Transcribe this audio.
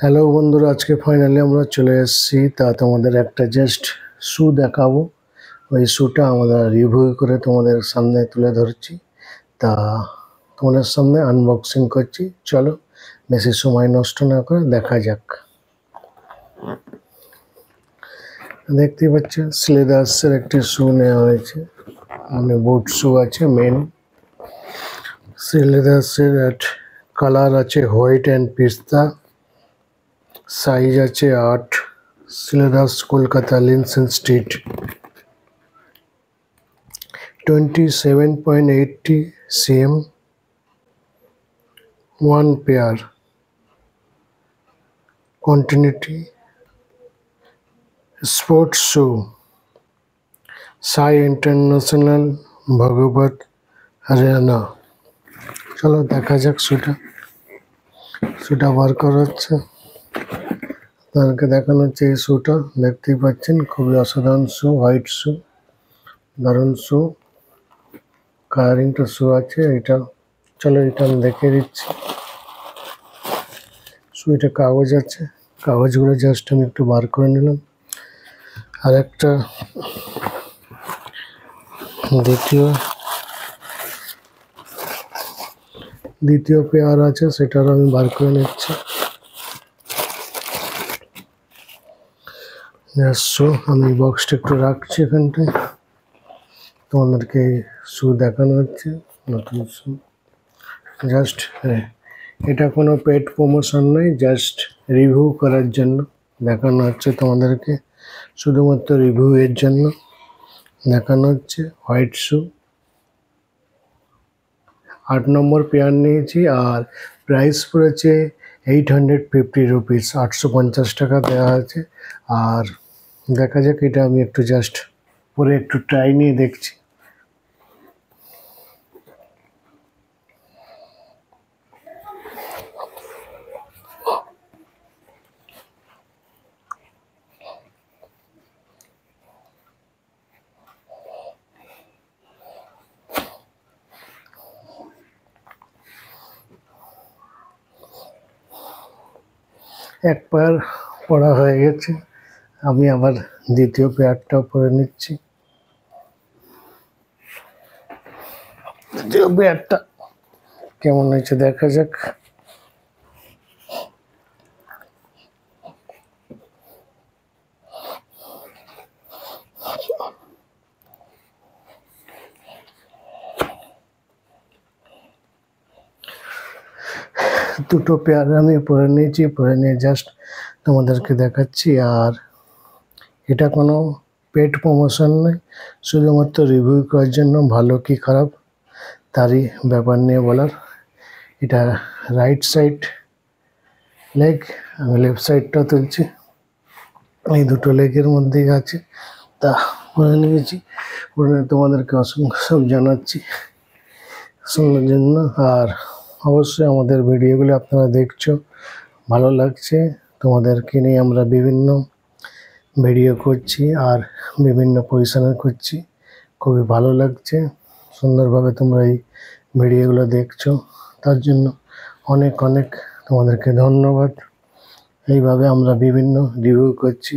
Hello বন্ধুরা, আজকে finally আমরা চলে এসেছি। তা তোমাদের একটা জাস্ট শু দেখাবো। ওই শুটা আমরা রিভিউ করে তোমাদের সামনে তুলে ধরছি। তা তোমাদের সামনে আনবক্সিং করছি। চলো বেশি সময় নষ্ট না করে দেখা যাক। দেখতেই পাচ্ছ স্লেদার্সের একটি শু নেওয়া হয়েছে, মানে বুট শু আছে। মেন স্লেদার্সের কালার আছে হোয়াইট অ্যান্ড পিস্তা, সাইজ আছে 8। স্লেদার্স Kolkata Lindsay street, 27.80 cm, 1 pair, continuity, sports shoe, Sai International, Bhagwat Haryana. চলো দেখা যাক শুটা বার করা হচ্ছে। তাদেরকে দেখানো হচ্ছে এই শুটা। দেখতেই পাচ্ছেন খুবই অসাধারণ শু, হোয়াইট শু, দারুণ শু, কালারিংটা শু আছে। এটা চলো এটা আমি দেখিয়ে দিচ্ছি। এটা কাগজ আছে, কাগজগুলো জাস্ট আমি একটু বার করে নিলাম। আর একটা দ্বিতীয় পেয়ার আছে, সেটারও আমি বার করে নিচ্ছি। আমি বক্সটা একটু রাখছি এখানটায়। তোমাদেরকে শু দেখানো হচ্ছে, নতুন শু। জাস্ট এটা কোনো পেড প্রমোশন নয়, জাস্ট রিভিউ করার জন্য দেখানো হচ্ছে তোমাদেরকে। শুধুমাত্র রিভিউ এর জন্য দেখানো হচ্ছে। হোয়াইট শু 8 নম্বর পেয়ার নিয়েছি, আর প্রাইস পড়েছে 850 রুপিস, 850 টাকা দেওয়া আছে। আর দেখা যাক, এটা আমি একটু জাস্ট পরে একটু ট্রাই নিয়ে দেখছি। এক পেয়ার পরা হয়ে গেছে, আমি আবার দ্বিতীয় পেয়ারটাও পরে নিচ্ছি। দ্বিতীয় পেয়ারটা কেমন হয়েছে দেখা যাক। দুটো পেয়ার আমি পরে নিয়েছি, পরে নিয়ে জাস্ট তোমাদেরকে দেখাচ্ছি। আর এটা কোনো পেড প্রমোশন নয়, শুধুমাত্র রিভিউ করার জন্য, ভালো কি খারাপ তারই ব্যাপার নিয়ে বলার। এটা রাইট সাইড লেগ, আমি লেফট সাইডটা তুলছি। এই দুটো লেগের মধ্যেই আছে, তা পরে নিয়েছি। পরে তোমাদেরকে অসংখ্য সব জানাচ্ছি শোনার জন্য। আর অবশ্যই আমাদের ভিডিওগুলো আপনারা দেখছো, ভালো লাগছে। তোমাদেরকে নিয়ে আমরা বিভিন্ন ভিডিও করছি আর বিভিন্ন পজিশনে করছি, খুবই ভালো লাগছে। সুন্দরভাবে তোমরা এই ভিডিওগুলো দেখছো, তার জন্য অনেক অনেক তোমাদেরকে ধন্যবাদ। এইভাবে আমরা বিভিন্ন রিভিউ করছি।